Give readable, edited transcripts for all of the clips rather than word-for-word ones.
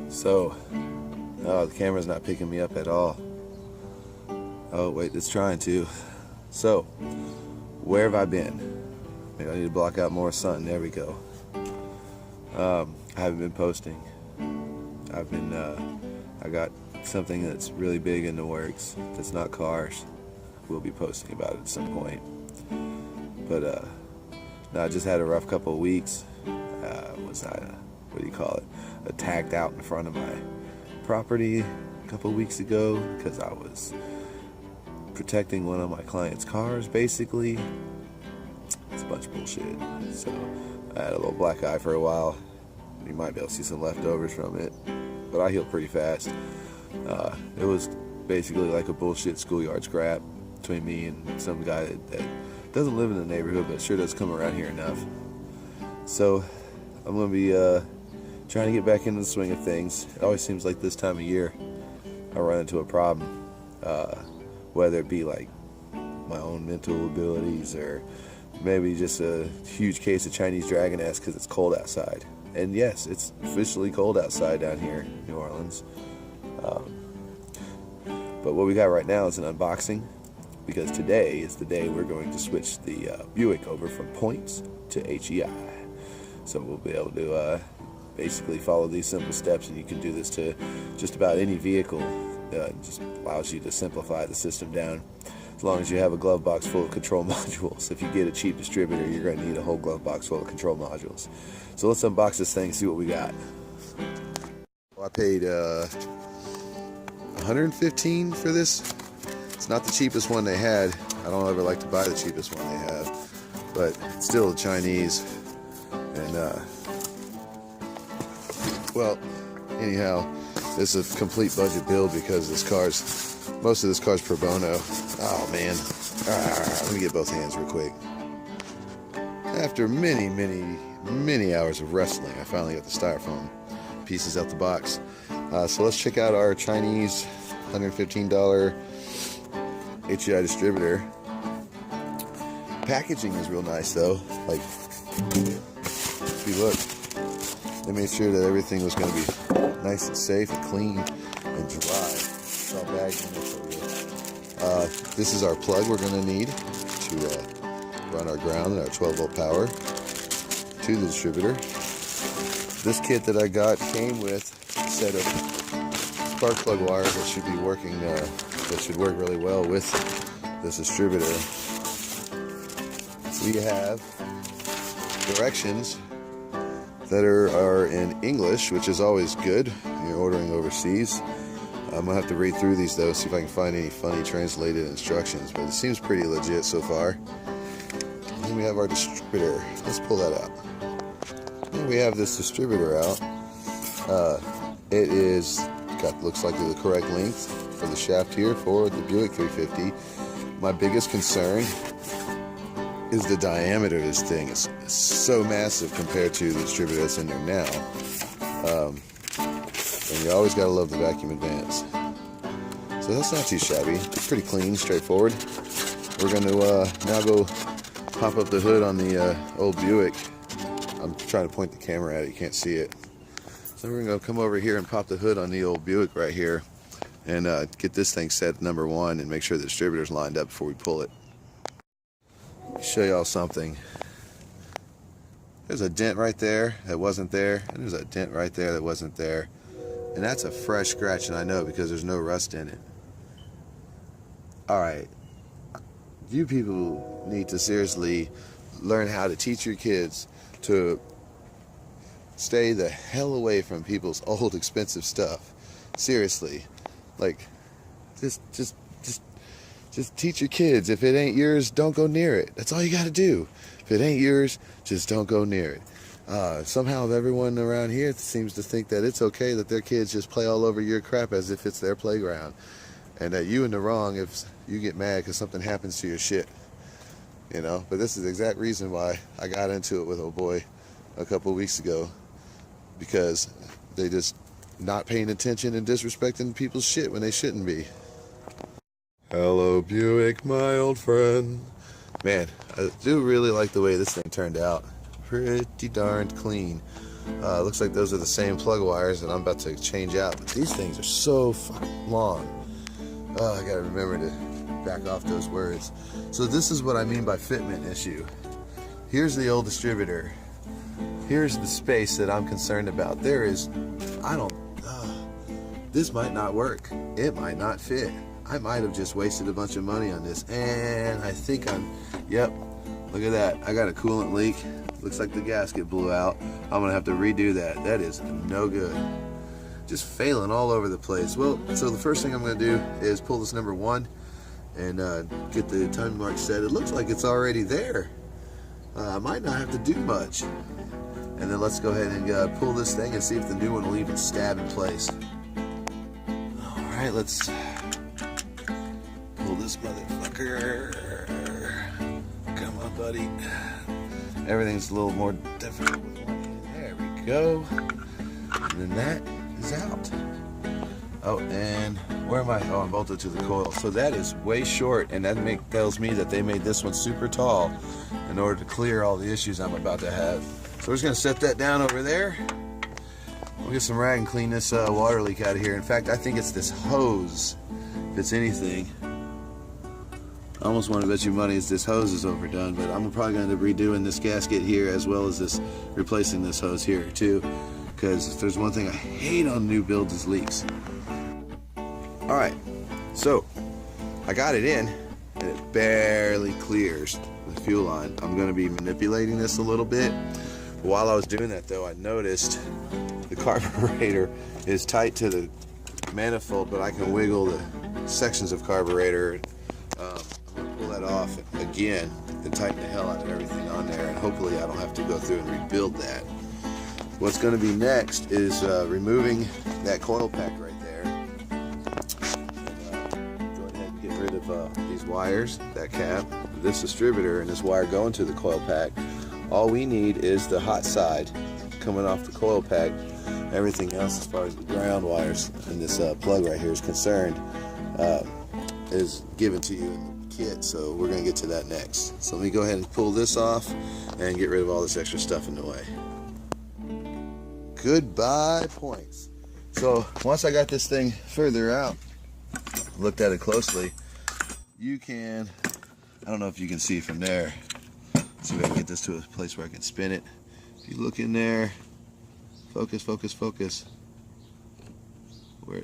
So, oh, the camera's not picking me up at all. Oh, wait, it's trying to. So, where have I been? Maybe I need to block out more sun. There we go. I haven't been posting. I got something that's really big in the works that's not cars. We'll be posting about it at some point. But, no, I just had a rough couple of weeks. What do you call it? Attacked out in front of my property a couple of weeks ago because I was protecting one of my client's cars, basically. It's a bunch of bullshit. So I had a little black eye for a while. You might be able to see some leftovers from it, but I healed pretty fast. It was basically like a bullshit schoolyard scrap between me and some guy that doesn't live in the neighborhood, but sure does come around here enough. So I'm going to be trying to get back into the swing of things. It always seems like this time of year I run into a problem, whether it be like my own mental abilities or maybe just a huge case of Chinese dragon ass because it's cold outside. And yes, it's officially cold outside down here in New Orleans. But what we got right now is an unboxing, because today is the day we're going to switch the Buick over from points to HEI. So we'll be able to basically follow these simple steps, and you can do this to just about any vehicle. It just allows you to simplify the system down, as long as you have a glove box full of control modules. If you get a cheap distributor, you're going to need a whole glove box full of control modules. So let's unbox this thing and see what we got. I paid $115 for this. It's not the cheapest one they had. I don't ever like to buy the cheapest one they have, but it's still Chinese. And well, anyhow, this is a complete budget build because most of this car's pro bono. Oh man, let me get both hands real quick. After many hours of wrestling, I finally got the styrofoam pieces out the box. So let's check out our Chinese $115 HEI distributor. Packaging is real nice though. Like, if you look, they made sure that everything was going to be nice and safe and clean and dry. It's all bagged in there for you. This is our plug we're going to need to run our ground and our 12-volt power to the distributor. This kit that I got came with a set of spark plug wires that should be working, that should work really well with this distributor. We have directions that are in English, which is always good when you're ordering overseas. I'm gonna have to read through these though, see if I can find any funny translated instructions, but it seems pretty legit so far. And then we have our distributor. Let's pull that out. And we have this distributor out. It is looks like the correct length for the shaft here for the Buick 350. My biggest concern is the diameter of this thing. It's so massive compared to the distributor that's in there now. And you always gotta love the vacuum advance. So that's not too shabby. It's pretty clean, straightforward. We're gonna now go pop up the hood on the old Buick. I'm trying to point the camera at it, you can't see it. So we're gonna come over here and pop the hood on the old Buick right here and get this thing set number one and make sure the distributor's lined up before we pull it. Show y'all something. There's a dent right there that wasn't there, and there's a dent right there that wasn't there, and that's a fresh scratch, and I know because there's no rust in it. Alright, you people need to seriously learn how to teach your kids to stay the hell away from people's old expensive stuff. Seriously, like, just teach your kids, if it ain't yours, don't go near it. That's all you gotta do. If it ain't yours, just don't go near it. Somehow everyone around here seems to think that it's okay that their kids just play all over your crap as if it's their playground, and that you in the wrong if you get mad because something happens to your shit, you know. But this is the exact reason why I got into it with old boy a couple weeks ago, because they just not paying attention and disrespecting people's shit when they shouldn't be. Hello, Buick, my old friend. Man, I do really like the way this thing turned out. Pretty darn clean. Looks like those are the same plug wires that I'm about to change out. But these things are so fucking long. I gotta remember to back off those words. So this is what I mean by fitment issue. Here's the old distributor. Here's the space that I'm concerned about. There is, this might not work. It might not fit. I might have just wasted a bunch of money on this. And I think yep, look at that. I got a coolant leak. Looks like the gasket blew out. I'm gonna have to redo that. That is no good. Just failing all over the place. Well, so the first thing I'm gonna do is pull this number 1 and get the time mark set. It looks like it's already there. I might not have to do much. And then let's go ahead and pull this thing and see if the new one will even stab in place. All right, let's pull this motherfucker. Come on, buddy. Everything's a little more difficult with one hand. There we go. And then that is out. Oh, and where am I? Oh, I'm bolted to the coil. So that is way short, and that tells me that they made this one super tall in order to clear all the issues I'm about to have. So we're just gonna set that down over there. We'll get some rag and clean this water leak out of here. In fact, I think it's this hose. If it's anything, I almost want to bet you money is this hose is overdone, but I'm probably going to end up redoing this gasket here as well as this, replacing this hose here too, because if there's one thing I hate on new builds is leaks. All right, so I got it in and it barely clears the fuel line. I'm going to be manipulating this a little bit. While I was doing that though, I noticed the carburetor is tight to the manifold, but I can wiggle the sections of carburetor. I'm going to pull that off again and tighten the hell out of everything on there, and hopefully I don't have to go through and rebuild that. What's going to be next is removing that coil pack right there. And, go ahead and get rid of these wires, that cap, this distributor, and this wire going to the coil pack. All we need is the hot side coming off the coil pack. Everything else as far as the ground wires and this plug right here is concerned is given to you in the kit, so we're going to get to that next. So let me go ahead and pull this off and get rid of all this extra stuff in the way. Goodbye points. So once I got this thing further out, looked at it closely, you can, I don't know if you can see from there, see if I can get this to a place where I can spin it. If you look in there, focus, focus, focus.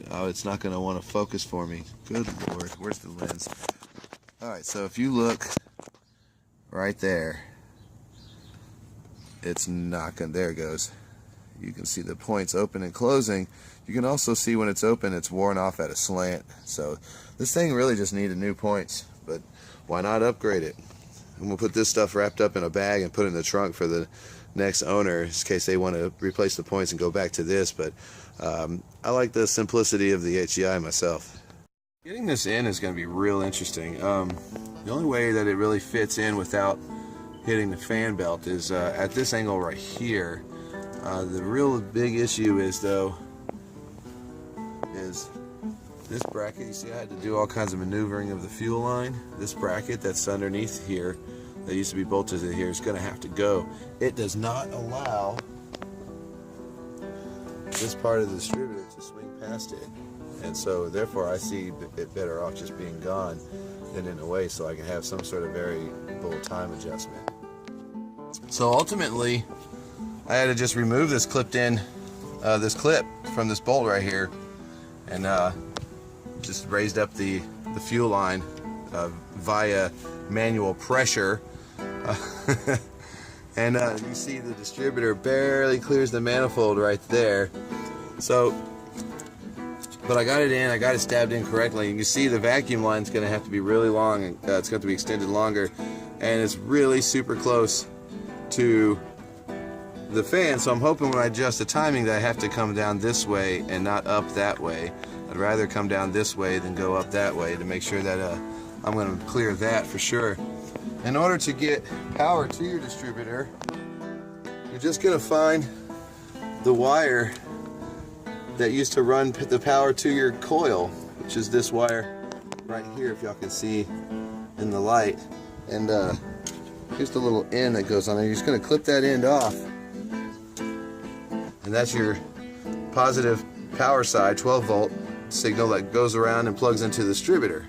Oh, it's not going to want to focus for me. Good Lord, where's the lens? Alright, so if you look right there, it's not going to, there it goes. You can see the points open and closing. You can also see when it's open, it's worn off at a slant. So this thing really just needed new points, but why not upgrade it? And we'll put this stuff wrapped up in a bag and put it in the trunk for the next owner in case they want to replace the points and go back to this. But I like the simplicity of the HEI myself. Getting this in is going to be real interesting. The only way that it really fits in without hitting the fan belt is at this angle right here. The real big issue is though is this bracket. You see I had to do all kinds of maneuvering of the fuel line. This bracket that's underneath here that used to be bolted in here is going to have to go. It does not allow this part of the distributor to swing past it, and so therefore I see it better off just being gone than in a way, so I can have some sort of variable time adjustment. So ultimately I had to just remove this clipped in this clip from this bolt right here, and just raised up the fuel line via manual pressure. And you see the distributor barely clears the manifold right there. So, but I got it in, I got it stabbed in correctly. You can see the vacuum line's going to have to be really long, and it's going to be extended longer, and it's really super close to the fan. So I'm hoping when I adjust the timing that I have to come down this way and not up that way. I'd rather come down this way than go up that way to make sure that I'm going to clear that for sure. In order to get power to your distributor, you're just going to find the wire that used to run the power to your coil, which is this wire right here, if y'all can see in the light. And here's the little end that goes on there. You're just going to clip that end off. and that's your positive power side 12-volt signal that goes around and plugs into the distributor.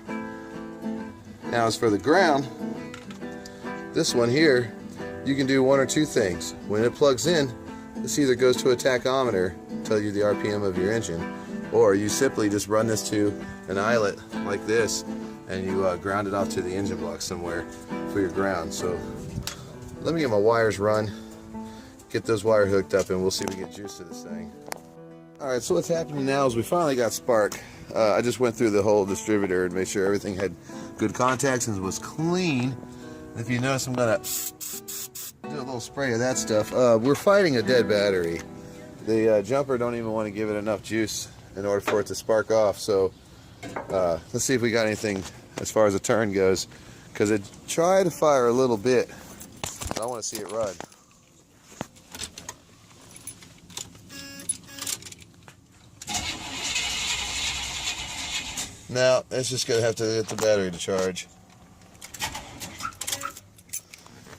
Now as for the ground, this one here, you can do one or two things. When it plugs in, this either goes to a tachometer, tell you the RPM of your engine, or you simply just run this to an eyelet like this and you ground it off to the engine block somewhere for your ground. So let me get my wires run, get those wires hooked up, and we'll see if we get juice to this thing. Alright, so what's happening now is we finally got spark. I just went through the whole distributor and made sure everything had good contacts and was clean. And if you notice, I'm gonna do a little spray of that stuff. We're fighting a dead battery. The jumper don't even want to give it enough juice in order for it to spark off. So let's see if we got anything as far as a turn goes, because it tried to fire a little bit, but I want to see it run. Now it's just gonna have to get the battery to charge.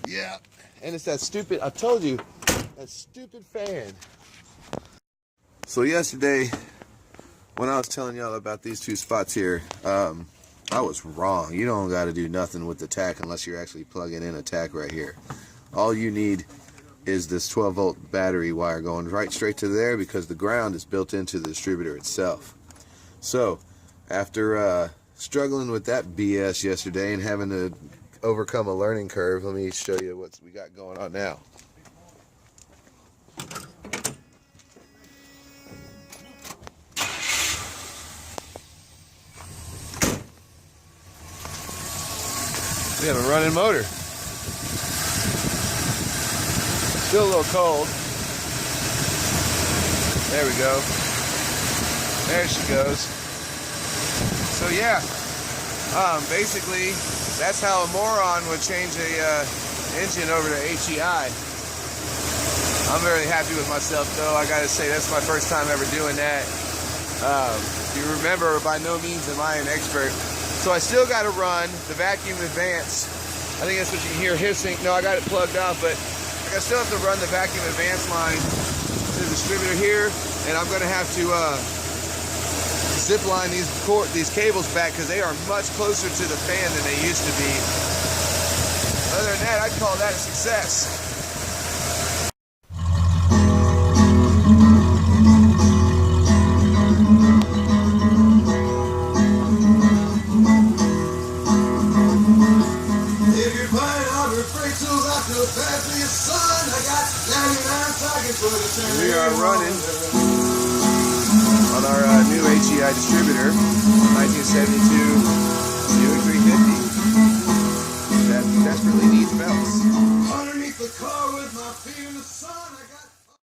Yeah, and it's that stupid, I told you, that stupid fan. So yesterday, when I was telling y'all about these two spots here, I was wrong. You don't got to do nothing with the tack unless you're actually plugging in a tack right here. All you need is this 12-volt battery wire going right straight to there, because the ground is built into the distributor itself. So after struggling with that BS yesterday and having to overcome a learning curve, let me show you what we got going on now. We have a running motor. Still a little cold. There we go. There she goes. So yeah, basically that's how a moron would change a engine over to HEI. I'm very happy with myself though. I gotta say, that's my first time ever doing that. If you remember, by no means am I an expert. So I still got to run the vacuum advance. I think that's what you can hear hissing. No, I got it plugged off, but I still have to run the vacuum advance line to the distributor here, and I'm going to have to zip line these cables back, because they are much closer to the fan than they used to be. Other than that, I'd call that a success. We are running on our new HEI distributor, 1972 Buick 350 that desperately needs belts. Underneath the car with my feet in the sun,